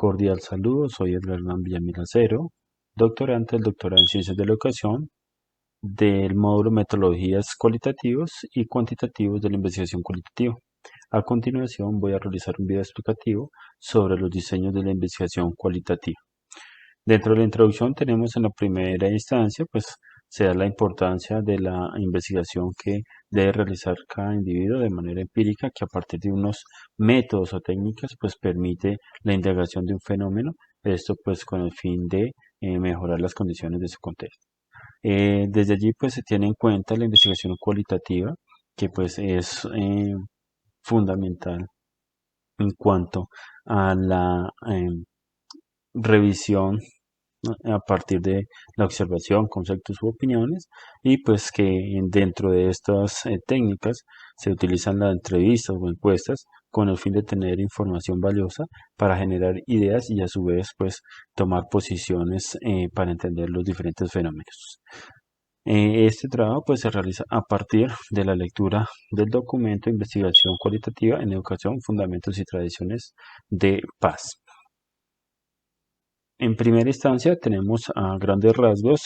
Cordial saludo, soy Edgar Hernán Villamil Acero, doctorante del doctorado en Ciencias de la Educación del módulo Metodologías Cualitativos y Cuantitativos de la Investigación Cualitativa. A continuación voy a realizar un video explicativo sobre los diseños de la investigación cualitativa. Dentro de la introducción tenemos en la primera instancia, pues se da la importancia de la investigación que debe realizar cada individuo de manera empírica, que a partir de unos métodos o técnicas, pues permite la indagación de un fenómeno, esto pues con el fin de mejorar las condiciones de su contexto. Desde allí pues se tiene en cuenta la investigación cualitativa, que pues es fundamental en cuanto a la revisión, ¿no?, a partir de la observación, conceptos u opiniones, y pues que dentro de estas técnicas se utilizan las entrevistas o encuestas con el fin de tener información valiosa para generar ideas y a su vez pues tomar posiciones para entender los diferentes fenómenos. Este trabajo pues se realiza a partir de la lectura del documento de investigación cualitativa en educación, fundamentos y tradiciones de paz. En primera instancia tenemos a grandes rasgos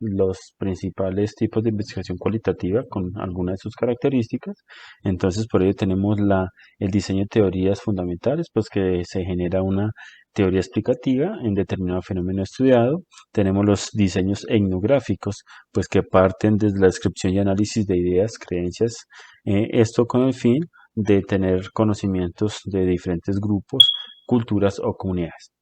los principales tipos de investigación cualitativa con algunas de sus características. Entonces por ello tenemos el diseño de teorías fundamentales, pues que se genera una teoría explicativa en determinado fenómeno estudiado. Tenemos los diseños etnográficos, pues que parten desde la descripción y análisis de ideas, creencias, esto con el fin de tener conocimientos de diferentes grupos, culturas o comunidades.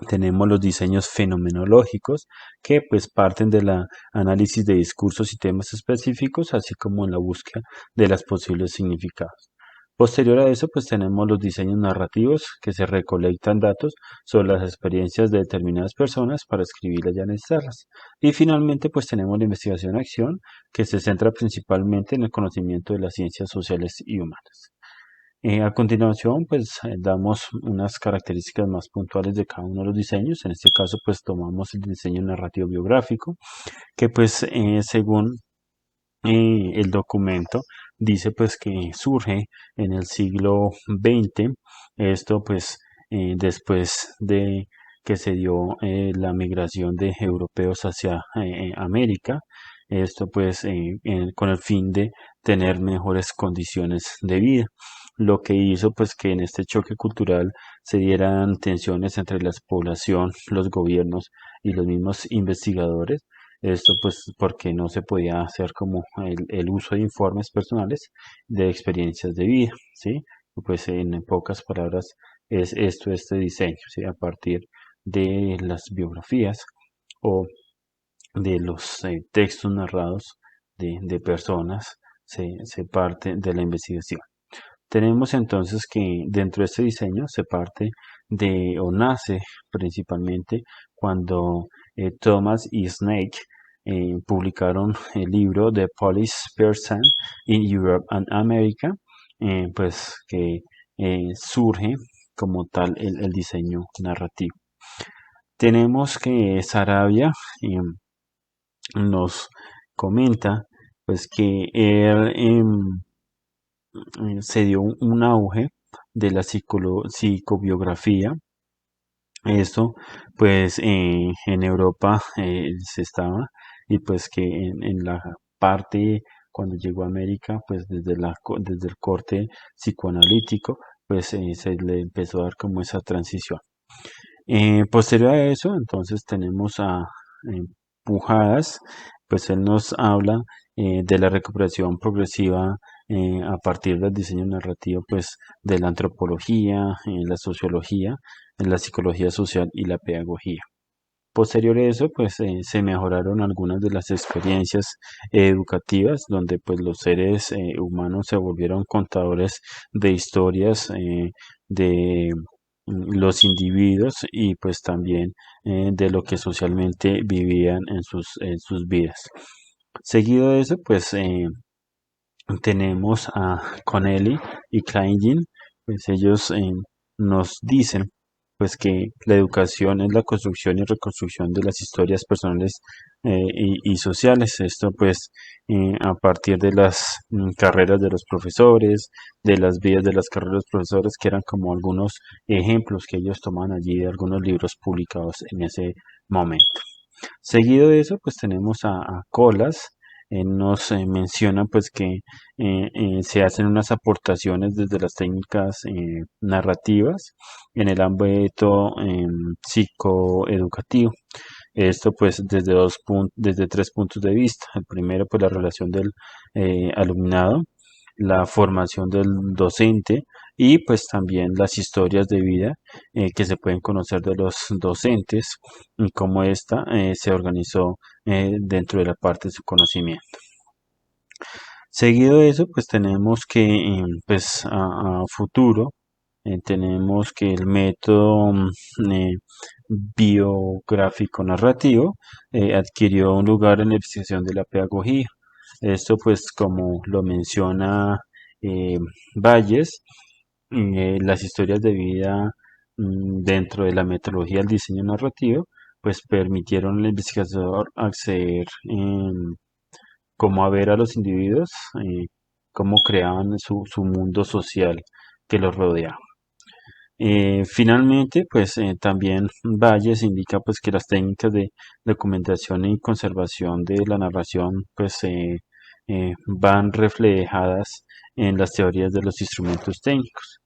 Tenemos los diseños fenomenológicos que pues parten de la análisis de discursos y temas específicos, así como en la búsqueda de los posibles significados. Posterior a eso pues tenemos los diseños narrativos que se recolectan datos sobre las experiencias de determinadas personas para escribirlas y analizarlas. Y finalmente pues tenemos la investigación acción que se centra principalmente en el conocimiento de las ciencias sociales y humanas. A continuación, pues damos unas características más puntuales de cada uno de los diseños. En este caso, pues tomamos el diseño narrativo biográfico, que pues según el documento dice pues que surge en el siglo XX. Esto pues después de que se dio la migración de europeos hacia América. Esto pues con el fin de tener mejores condiciones de vida, lo que hizo pues que en este choque cultural se dieran tensiones entre la población, los gobiernos y los mismos investigadores. Esto pues porque no se podía hacer como el uso de informes personales de experiencias de vida, ¿sí? Pues en pocas palabras es esto, este diseño, ¿sí? A partir de las biografías o de los textos narrados de personas se parte de la investigación. Tenemos entonces que dentro de este diseño se parte de o nace principalmente cuando Thomas y Snake publicaron el libro The Police Person in Europe and America, pues que surge como tal el diseño narrativo. Tenemos que Sarabia nos comenta pues que él se dio un auge de la psicobiografía. Esto pues en Europa se estaba, y pues que en la parte cuando llegó a América pues desde el corte psicoanalítico pues se le empezó a dar como esa transición. Posterior a eso entonces tenemos a Pujadas, pues él nos habla de la recuperación progresiva a partir del diseño narrativo pues de la antropología, la sociología, la psicología social y la pedagogía. Posterior a eso, pues se mejoraron algunas de las experiencias educativas, donde pues los seres humanos se volvieron contadores de historias de los individuos y pues también de lo que socialmente vivían en sus vidas. Seguido de eso, pues tenemos a Connelly y Kleingin, pues ellos nos dicen pues que la educación es la construcción y reconstrucción de las historias personales y sociales. Esto pues a partir de las carreras de los profesores, de las vías de las carreras de los profesores, que eran como algunos ejemplos que ellos toman allí de algunos libros publicados en ese momento. Seguido de eso, pues tenemos a Colas. Nos menciona pues que se hacen unas aportaciones desde las técnicas narrativas en el ámbito psicoeducativo. Esto pues desde tres puntos de vista. El primero pues la relación del alumnado, la formación del docente y pues también las historias de vida que se pueden conocer de los docentes y cómo ésta se organizó dentro de la parte de su conocimiento. Seguido de eso, pues tenemos que pues a futuro tenemos que el método biográfico narrativo adquirió un lugar en la investigación de la pedagogía. Esto pues como lo menciona eh, Valles, las historias de vida dentro de la metodología del diseño narrativo pues permitieron al investigador acceder como a ver a los individuos, cómo creaban su mundo social que los rodeaba. Finalmente, pues también Valles indica pues que las técnicas de documentación y conservación de la narración pues van reflejadas en las teorías de los instrumentos técnicos.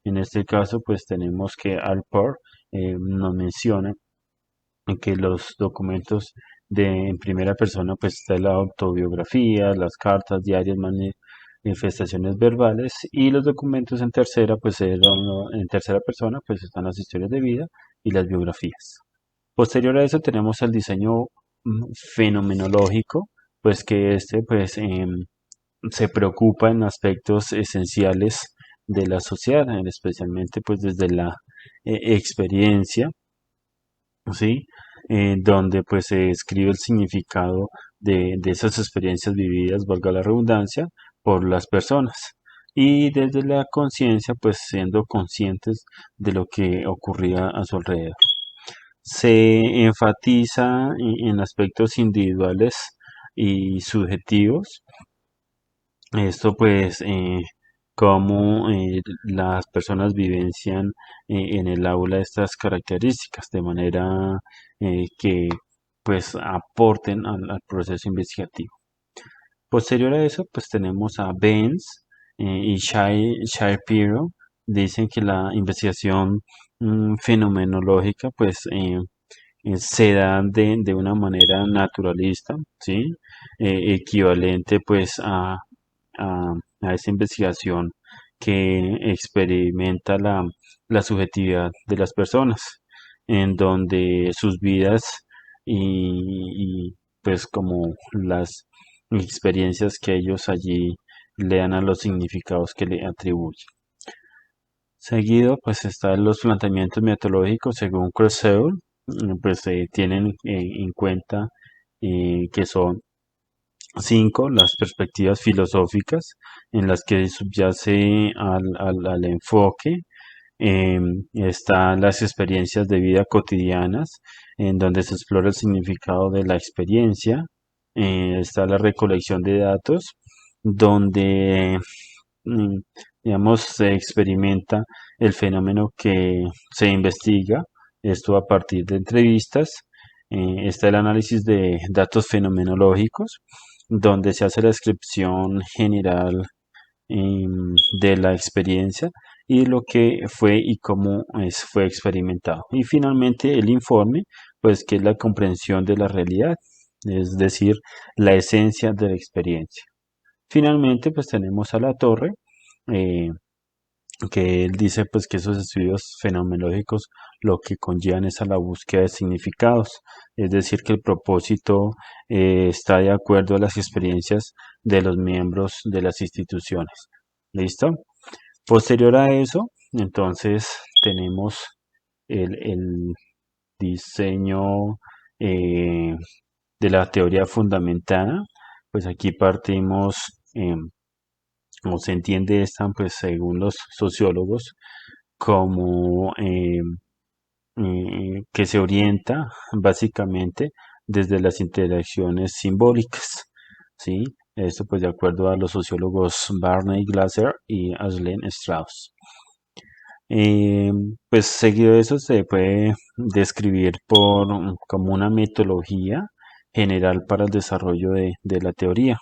En este caso, pues tenemos que Alport nos menciona que los documentos en primera persona, pues está la autobiografía, las cartas, diarios, manifestaciones verbales y los documentos en tercera, pues en tercera persona, pues están las historias de vida y las biografías. Posterior a eso tenemos el diseño fenomenológico, pues que pues se preocupa en aspectos esenciales de la sociedad, especialmente pues desde la experiencia, ¿sí? Donde pues se describe el significado de esas experiencias vividas, valga la redundancia, por las personas. Y desde la conciencia, pues siendo conscientes de lo que ocurría a su alrededor. Se enfatiza en aspectos individuales y subjetivos. Esto pues cómo las personas vivencian en el aula estas características de manera que pues aporten al proceso investigativo. Posterior a eso pues tenemos a Benz y Shapiro. Dicen que la investigación fenomenológica pues se da de una manera naturalista, ¿sí? Equivalente pues a esa investigación que experimenta la subjetividad de las personas, en donde sus vidas pues como las experiencias que ellos allí le dan a los significados que le atribuyen. Seguido, pues están los planteamientos metodológicos según Crosseul, pues tienen en cuenta que son cinco, las perspectivas filosóficas en las que subyace al enfoque. Están las experiencias de vida cotidianas, en donde se explora el significado de la experiencia. Está la recolección de datos, donde mm, digamos, se experimenta el fenómeno que se investiga, esto a partir de entrevistas. Está el análisis de datos fenomenológicos, donde se hace la descripción general de la experiencia y lo que fue y cómo fue experimentado. Y finalmente el informe, pues que es la comprensión de la realidad, es decir, la esencia de la experiencia. Finalmente, pues tenemos a la torre, eh, que él dice pues que esos estudios fenomenológicos lo que conllevan es a la búsqueda de significados, es decir, que el propósito está de acuerdo a las experiencias de los miembros de las instituciones. ¿Listo? Posterior a eso, entonces tenemos el diseño de la teoría fundamentada, pues aquí partimos como se entiende esta, pues según los sociólogos, como que se orienta básicamente desde las interacciones simbólicas, ¿sí? Esto pues de acuerdo a los sociólogos Barney Glaser y Aslen Strauss. Eh, pues seguido de eso se puede describir como una metodología general para el desarrollo de la teoría.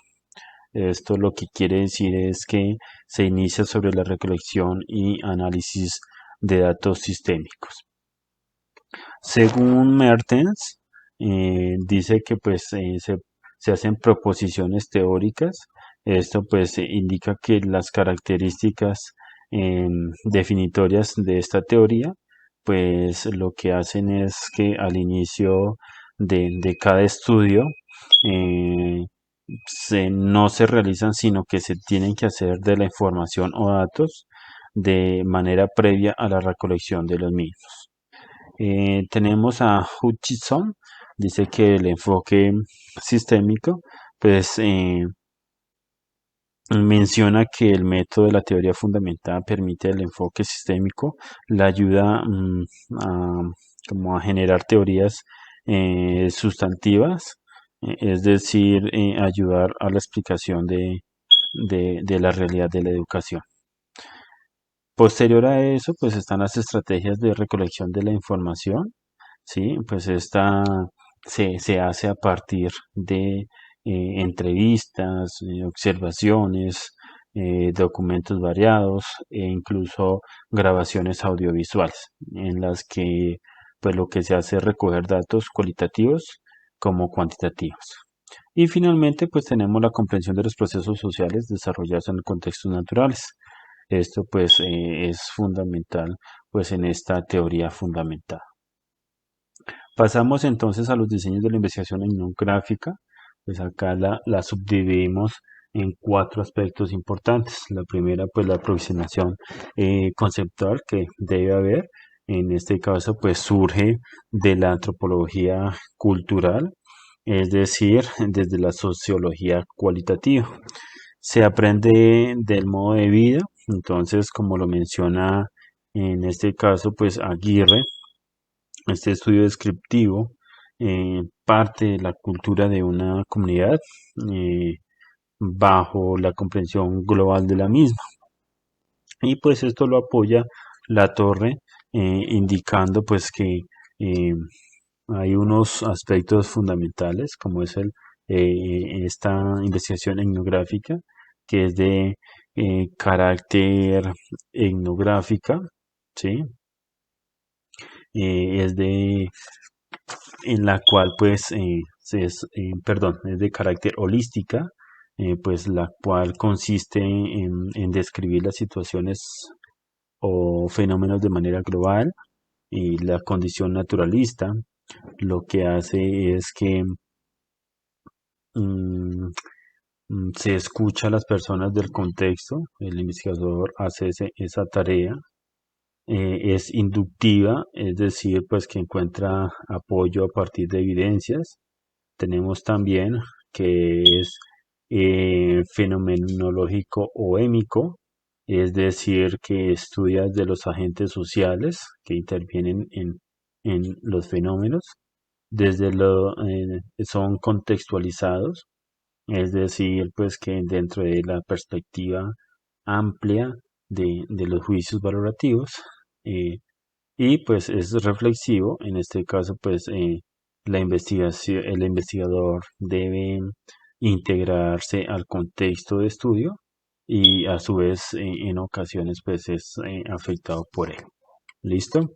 Esto lo que quiere decir es que se inicia sobre la recolección y análisis de datos sistémicos. Según Mertens, dice que pues se hacen proposiciones teóricas. Esto pues indica que las características definitorias de esta teoría pues lo que hacen es que al inicio de cada estudio eh, no se realizan, sino que se tienen que hacer de la información o datos de manera previa a la recolección de los mismos. Tenemos a Hutchison, dice que el enfoque sistémico, pues menciona que el método de la teoría fundamentada permite el enfoque sistémico, la ayuda como a generar teorías sustantivas, es decir, ayudar a la explicación de la realidad de la educación. Posterior a eso, pues están las estrategias de recolección de la información, ¿sí? Pues esta se hace a partir de entrevistas, observaciones, documentos variados e incluso grabaciones audiovisuales, en las que pues lo que se hace es recoger datos cualitativos como cuantitativos. Y finalmente, pues tenemos la comprensión de los procesos sociales desarrollados en contextos naturales. Esto pues es fundamental pues en esta teoría fundamental. Pasamos entonces a los diseños de la investigación etnográfica. Pues acá la subdividimos en cuatro aspectos importantes. La primera, pues la aproximación conceptual que debe haber. En este caso, pues surge de la antropología cultural, es decir, desde la sociología cualitativa. Se aprende del modo de vida, entonces, como lo menciona en este caso, pues Aguirre, este estudio descriptivo parte de la cultura de una comunidad eh, bajo la comprensión global de la misma. Y pues esto lo apoya la torre, indicando pues que eh, hay unos aspectos fundamentales, como es esta investigación etnográfica, que es de carácter etnográfica, ¿sí? Es de en la cual pues perdón, es de carácter holística, pues la cual consiste en describir las situaciones o fenómenos de manera global, y la condición naturalista lo que hace es que mm, se escucha a las personas del contexto, el investigador hace esa tarea, es inductiva, es decir, pues que encuentra apoyo a partir de evidencias. Tenemos también que es fenomenológico o émico, es decir, que estudia de los agentes sociales que intervienen en los fenómenos, son contextualizados, es decir, pues que dentro de la perspectiva amplia de los juicios valorativos, eh, y pues es reflexivo. En este caso pues la investigación, el investigador debe integrarse al contexto de estudio y a su vez en ocasiones pues es afectado por él. ¿Listo?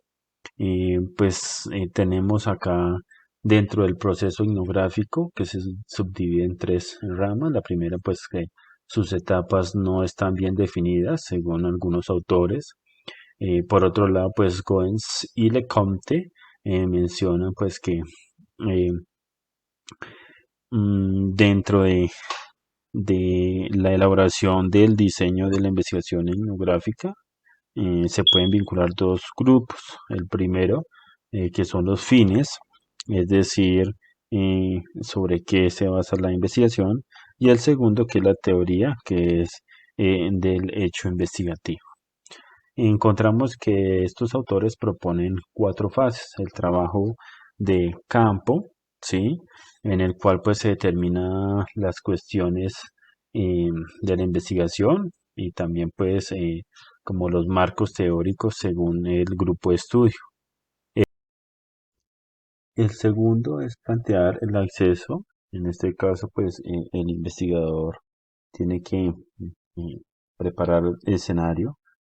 Pues tenemos acá dentro del proceso etnográfico que se subdivide en tres ramas. La primera pues que sus etapas no están bien definidas según algunos autores. Por otro lado, pues Goens y Lecomte mencionan pues que eh, dentro de la elaboración del diseño de la investigación etnográfica se pueden vincular dos grupos. El primero, que son los fines, es decir, sobre qué se basa la investigación, y el segundo, que es la teoría, que es del hecho investigativo. encontramos que estos autores proponen cuatro fases. El trabajo de campo, ¿sí? En el cual pues se determina las cuestiones eh, de la investigación y también pues como los marcos teóricos según el grupo de estudio. El segundo es plantear el acceso. En este caso, pues el investigador tiene que preparar el escenario,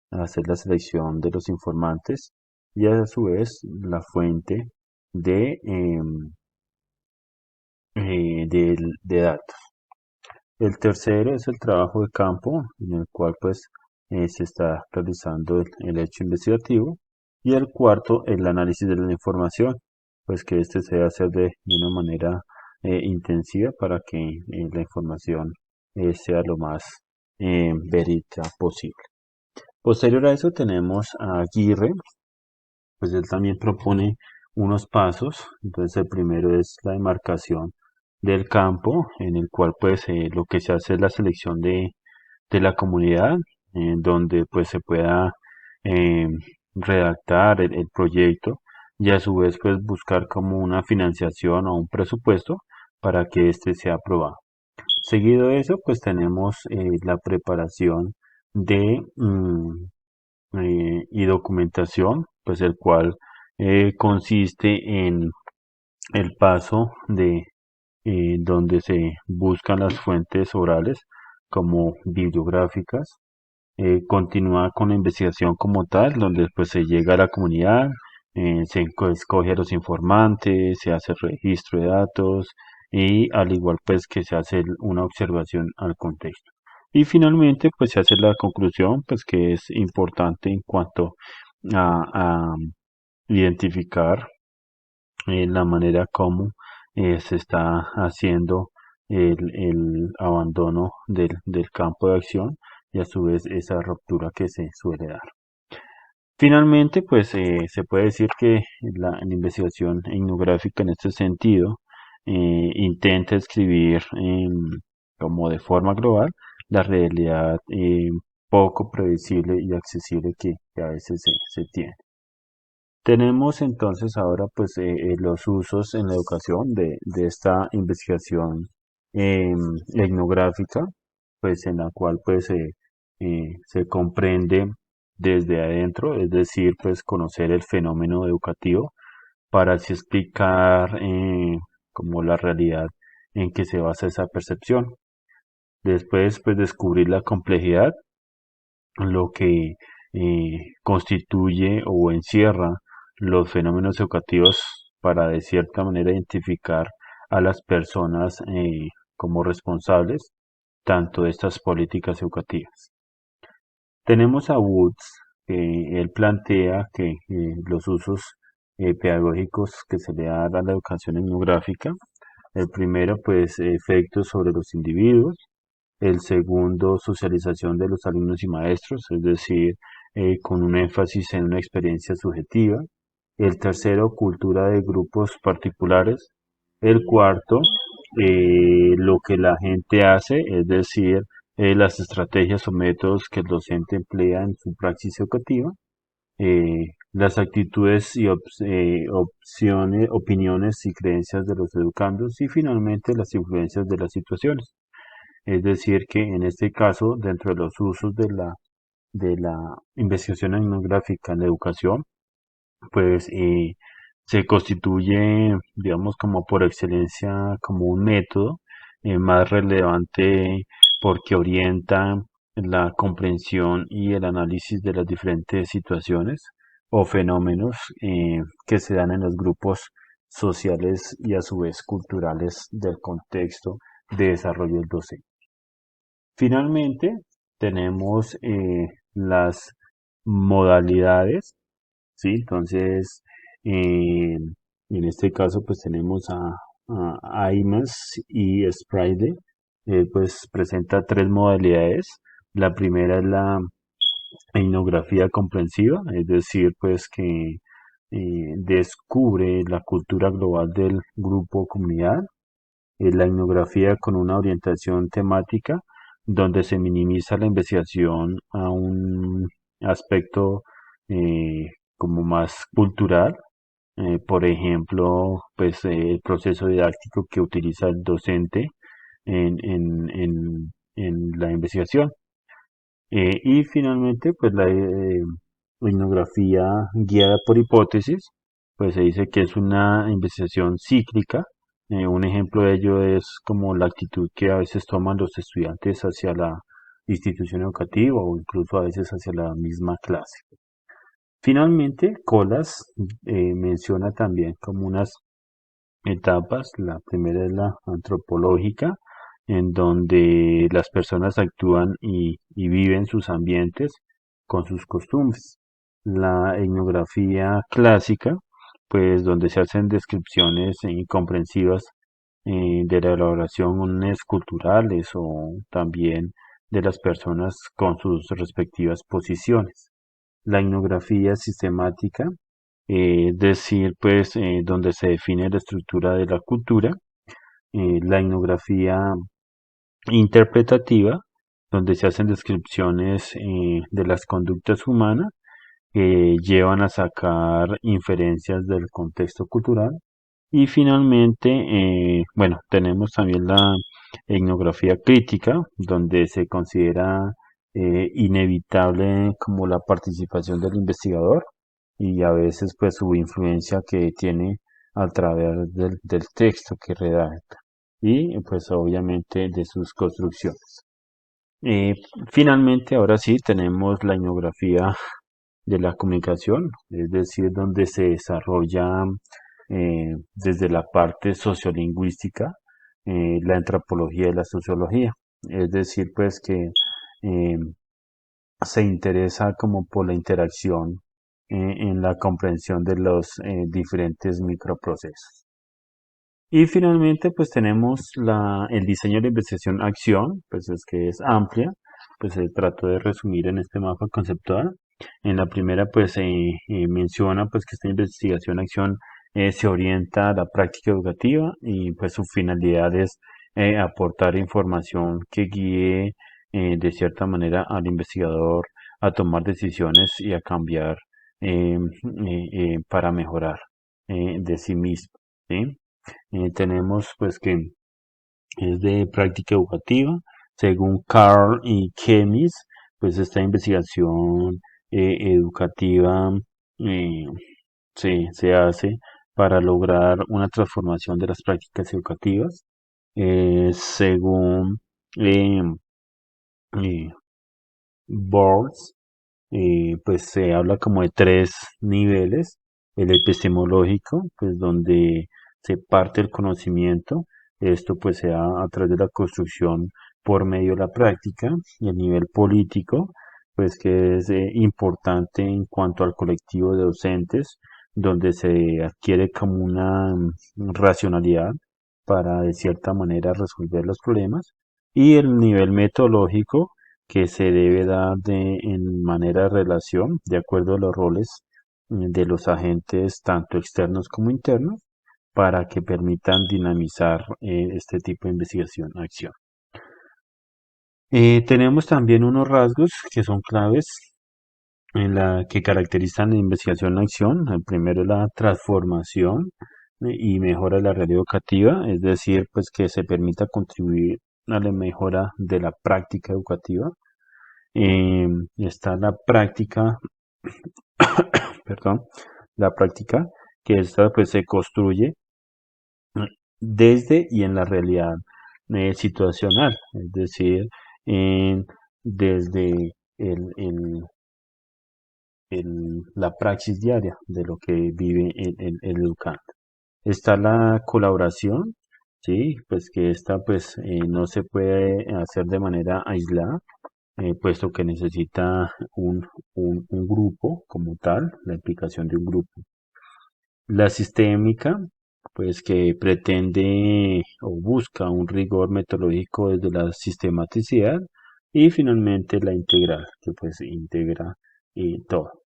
hacer la selección de los informantes y a su vez la fuente de, de datos. El tercero es el trabajo de campo, en el cual pues se está realizando el hecho investigativo. Y el cuarto, el análisis de la información, pues que este se debe hacer de una manera intensiva para que la información sea lo más verídica posible. Posterior a eso tenemos a Aguirre, pues él también propone unos pasos. Entonces el primero es la demarcación del campo, en el cual pues lo que se hace es la selección de la comunidad, en donde pues se pueda eh, redactar el proyecto y a su vez pues buscar como una financiación o un presupuesto para que éste sea aprobado. Seguido de eso pues tenemos la preparación de y documentación, pues el cual consiste en el paso de donde se buscan las fuentes orales como bibliográficas, continúa con la investigación como tal, donde después se llega a la comunidad, escoge a los informantes, se hace el registro de datos y al igual pues que se hace una observación al contexto. Y finalmente pues se hace la conclusión pues que es importante en cuanto a identificar la manera como se está haciendo el abandono del campo de acción y a su vez esa ruptura que se suele dar. Finalmente, pues se puede decir que la investigación etnográfica en este sentido intenta escribir como de forma global la realidad poco previsible y accesible que a veces se tiene. Tenemos entonces ahora pues los usos en la educación de esta investigación etnográfica, pues en la cual pues se comprende desde adentro, es decir, pues conocer el fenómeno educativo para así explicar como la realidad en que se basa esa percepción. Después pues descubrir la complejidad, lo que constituye o encierra los fenómenos educativos para de cierta manera identificar a las personas como responsables tanto de estas políticas educativas. Tenemos a Woods, que él plantea que los usos pedagógicos que se le da a la educación etnográfica, el primero pues efectos sobre los individuos, el segundo, socialización de los alumnos y maestros, es decir, con un énfasis en una experiencia subjetiva. El tercero, cultura de grupos particulares. El cuarto, lo que la gente hace, es decir, las estrategias o métodos que el docente emplea en su praxis educativa. Las actitudes y opciones, opiniones y creencias de los educandos y finalmente las influencias de las situaciones. Es decir, que en este caso, dentro de los usos de la investigación etnográfica en la educación, pues se constituye, digamos, como por excelencia, como un método más relevante porque orienta la comprensión y el análisis de las diferentes situaciones o fenómenos que se dan en los grupos sociales y a su vez culturales del contexto de desarrollo del docente. Finalmente, tenemos las modalidades, ¿sí? Entonces, en este caso, pues tenemos a IMAS y Sprite, pues presenta tres modalidades. La primera es la etnografía comprensiva, es decir, pues que descubre la cultura global del grupo o comunidad. La etnografía con una orientación temática donde se minimiza la investigación a un aspecto como más cultural. Por ejemplo, pues el proceso didáctico que utiliza el docente en la investigación. Y finalmente, pues la etnografía guiada por hipótesis, pues se dice que es una investigación cíclica. Un ejemplo de ello es como la actitud que a veces toman los estudiantes hacia la institución educativa o incluso a veces hacia la misma clase. Finalmente, Colas menciona también como unas etapas. La primera es la antropológica, en donde las personas actúan y viven sus ambientes con sus costumbres. La etnografía clásica, pues donde se hacen descripciones comprensivas de las elaboraciones culturales o también de las personas con sus respectivas posiciones. La etnografía sistemática, es decir, pues donde se define la estructura de la cultura. La etnografía interpretativa, donde se hacen descripciones de las conductas humanas que llevan a sacar inferencias del contexto cultural. Y finalmente, bueno, tenemos también la etnografía crítica, donde se considera inevitable como la participación del investigador y a veces pues su influencia que tiene a través del texto que redacta y pues obviamente de sus construcciones. Eh, Finalmente, ahora sí, tenemos la etnografía de la comunicación, es decir, donde se desarrolla desde la parte sociolingüística la antropología y la sociología. Es decir, pues que eh, se interesa como por la interacción en la comprensión de los diferentes microprocesos. Y finalmente, pues tenemos el diseño de investigación acción, pues es que es amplia, pues se trató de resumir en este mapa conceptual. En la primera, pues menciona pues que esta investigación acción se orienta a la práctica educativa y pues su finalidad es aportar información que guíe de cierta manera al investigador a tomar decisiones y a cambiar para mejorar de sí mismo, ¿sí? Tenemos pues que es de práctica educativa. Según Carl y Chemis, pues esta investigación educativa eh, se hace para lograr una transformación de las prácticas educativas. Según eh, eh, Boards, pues se habla como de tres niveles. El epistemológico, pues donde se parte el conocimiento, esto pues se da a través de la construcción por medio de la práctica. Y el nivel político, pues que es importante en cuanto al colectivo de docentes, donde se adquiere como una racionalidad para de cierta manera resolver los problemas. Y el nivel metodológico, que se debe dar en manera de relación, de acuerdo a los roles de los agentes, tanto externos como internos, para que permitan dinamizar este tipo de investigación-acción. Tenemos también unos rasgos que son claves en la que caracterizan la investigación-acción. El primero es la transformación y mejora de la red educativa, es decir, pues que se permita contribuir a la mejora de la práctica educativa. Está la práctica, perdón, la práctica que esta pues se construye desde y en la realidad situacional, es decir, en- desde la praxis diaria de lo que vive el educante. Está la colaboración, sí, pues que esta pues no se puede hacer de manera aislada, puesto que necesita un grupo como tal, la implicación de un grupo. La sistémica, pues que pretende o busca un rigor metodológico desde la sistematicidad. Y finalmente la integral, que pues integra todo.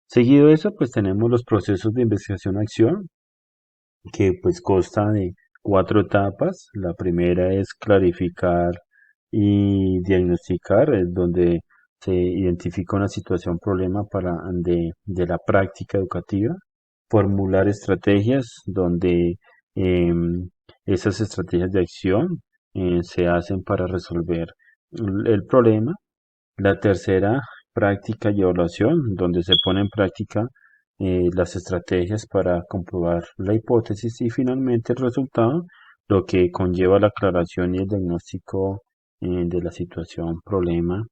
Seguido de eso, pues tenemos los procesos de investigación-acción, que pues consta de cuatro etapas. La primera es clarificar y diagnosticar, es donde se identifica una situación problema de la práctica educativa, formular estrategias donde esas estrategias de acción se hacen para resolver el problema. La tercera, práctica y evaluación, donde se pone en práctica las estrategias para comprobar la hipótesis y finalmente el resultado, lo que conlleva la aclaración y el diagnóstico de la situación problema,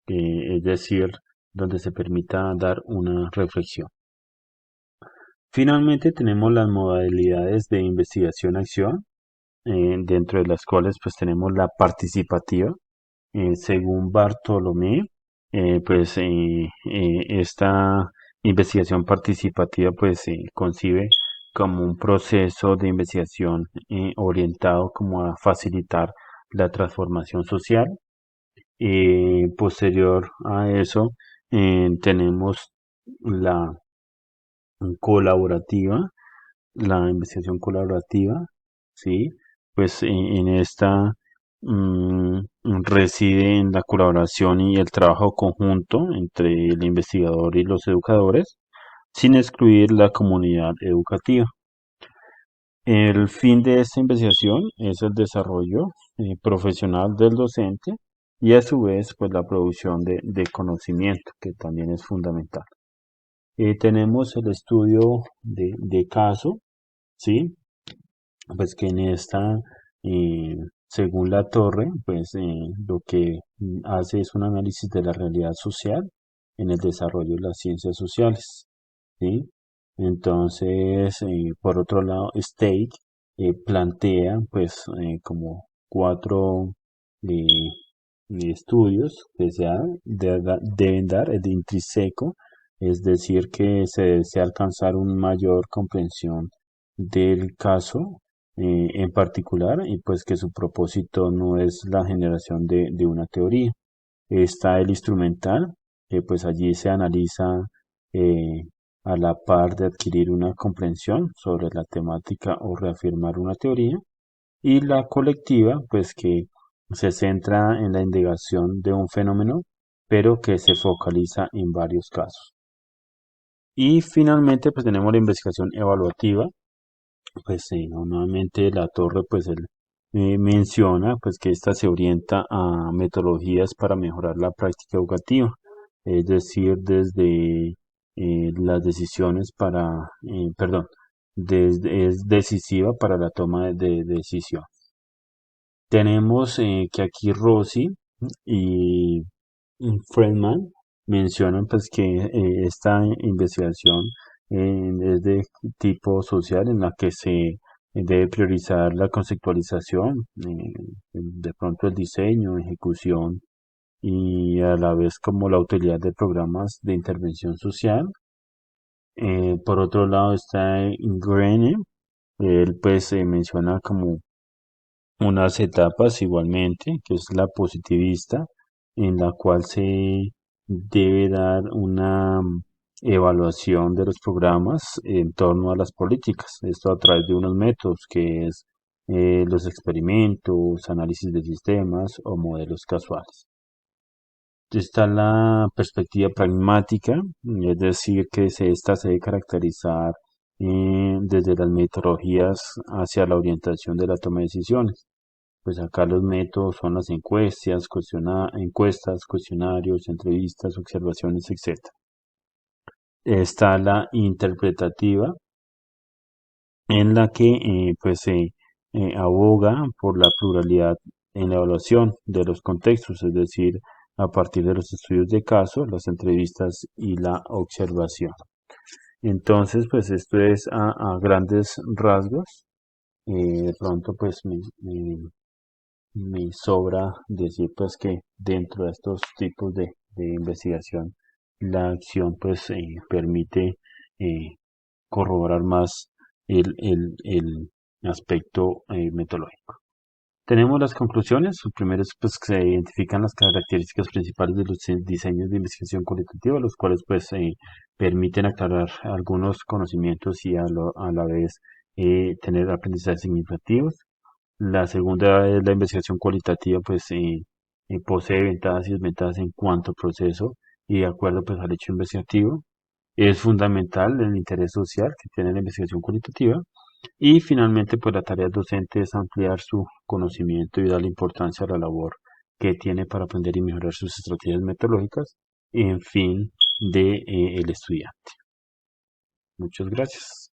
es decir, donde se permita dar una reflexión. Finalmente tenemos las modalidades de investigación-acción, dentro de las cuales pues tenemos la participativa. Según Bartolomé, esta investigación participativa pues se concibe como un proceso de investigación orientado como a facilitar la transformación social. Posterior a eso tenemos la colaborativa, la investigación colaborativa, ¿sí? Pues en esta reside en la colaboración y el trabajo conjunto entre el investigador y los educadores, sin excluir la comunidad educativa. El fin de esta investigación es el desarrollo profesional del docente y a su vez pues la producción de conocimiento, que también es fundamental. Tenemos el estudio de caso, ¿sí? Pues que en esta, eh, según la torre, pues lo que hace es un análisis de la realidad social en el desarrollo de las ciencias sociales, ¿sí? Entonces, por otro lado, Stake plantea, pues, como cuatro eh, estudios que deben dar el de intrínseco, es decir, que se desea alcanzar una mayor comprensión del caso en particular y pues que su propósito no es la generación de una teoría. Está el instrumental, que pues allí se analiza eh, a la par de adquirir una comprensión sobre la temática o reafirmar una teoría. Y la colectiva, pues que se centra en la indagación de un fenómeno, pero que se focaliza en varios casos. Y finalmente, pues tenemos la investigación evaluativa, pues sí, ¿no? Nuevamente la torre pues él menciona pues que esta se orienta a metodologías para mejorar la práctica educativa, es decir, desde las decisiones perdón, es decisiva para la toma de decisión. Tenemos que aquí Rossi y Friedman mencionan pues que esta investigación es de tipo social en la que se debe priorizar la conceptualización, de pronto el diseño, ejecución y a la vez como la utilidad de programas de intervención social. Por otro lado está Ingrene, él pues menciona como unas etapas igualmente, que es la positivista, en la cual se debe dar una evaluación de los programas en torno a las políticas. Esto a través de unos métodos que es los experimentos, análisis de sistemas o modelos casuales. Está la perspectiva pragmática, es decir, que esta se debe caracterizar desde las metodologías hacia la orientación de la toma de decisiones. Pues acá los métodos son las encuestas, cuestionarios, entrevistas, observaciones, etc. Está la interpretativa, en la que pues se aboga por la pluralidad en la evaluación de los contextos, es decir, a partir de los estudios de caso, las entrevistas y la observación. Entonces, pues esto es a grandes rasgos. De pronto, pues me sobra decir pues que dentro de estos tipos de investigación la acción pues permite eh, corroborar más el aspecto metodológico. Tenemos las conclusiones. Lo primero es pues, que se identifican las características principales de los diseños de investigación cualitativa, los cuales pues permiten aclarar algunos conocimientos y a la vez tener aprendizajes significativos. La segunda es la investigación cualitativa, pues posee ventajas y desventajas en cuanto al proceso y de acuerdo pues al hecho investigativo. Es fundamental el interés social que tiene la investigación cualitativa. Y finalmente, pues la tarea del docente es ampliar su conocimiento y darle importancia a la labor que tiene para aprender y mejorar sus estrategias metodológicas en fin de el estudiante. Muchas gracias.